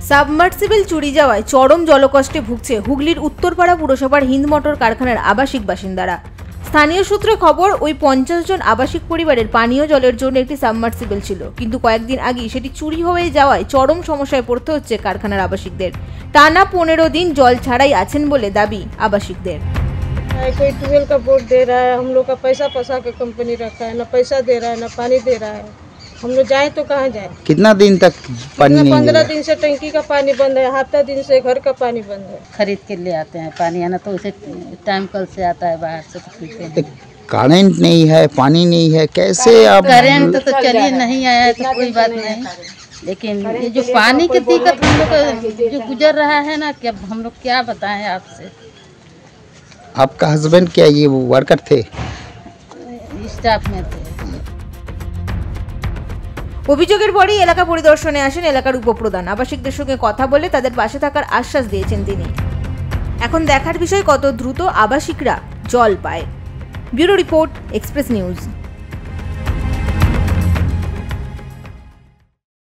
Submersible চুরি যাওয়ায় চরম জলকষ্টে ভুগছে হুগলির উত্তরপাড়া পুরসভার হিন্দমোটর কারখানার আবাসিক বাসিন্দারা। স্থানীয় সূত্রে খবর, ওই 50 জন আবাসিক পরিবারের পানীয় জলের জন্য একটি সাবমার্সিবল ছিল, কিন্তু কয়েকদিন আগেই সেটি চুরি হয়ে যাওয়ায় চরম সমস্যায় পড়তে হচ্ছে কারখানার আবাসিকদের। টানা 15 দিন জল ছাড়াই আছেন বলে দাবি আবাসিকদের। कोई ट्यूबवेल का बोर्ड दे रहा है, हम लोग का पैसा फंसा के कंपनी रखा है, ना पैसा दे रहा है ना पानी दे रहा है। हम लोग जाए तो कहाँ जाए? कितना दिन तक पानी नहीं? 15 दिन से टंकी का पानी बंद है, हफ्ता दिन से घर का पानी बंद है। खरीद के ले आते हैं पानी, है ना, तो उसे टाइम कल से आता है बाहर से, तो पीते हैं। करेंट नहीं है, पानी नहीं है, कैसे आप? करेंट तो चलिए नहीं आया है तो कोई बात नहीं, लेकिन ये जो पानी की दिक्कत हम लोग जो गुजर रहा है ना, क्या हम लोग क्या बताएं आपसे। आपका हस्बैंड क्या ये वर्कर थे? स्टाफ में थे। অভিযোগের পরেই এলাকা পরিদর্শনে আসেন এলাকার উপপ্রধান। আবাসিকদের সঙ্গে কথা বলে তাদের পাশে থাকার আশ্বাস দিয়েছেন তিনি। এখন দেখার বিষয় কত দ্রুত আবাসিকরা জল পায়। Bureau report, express news.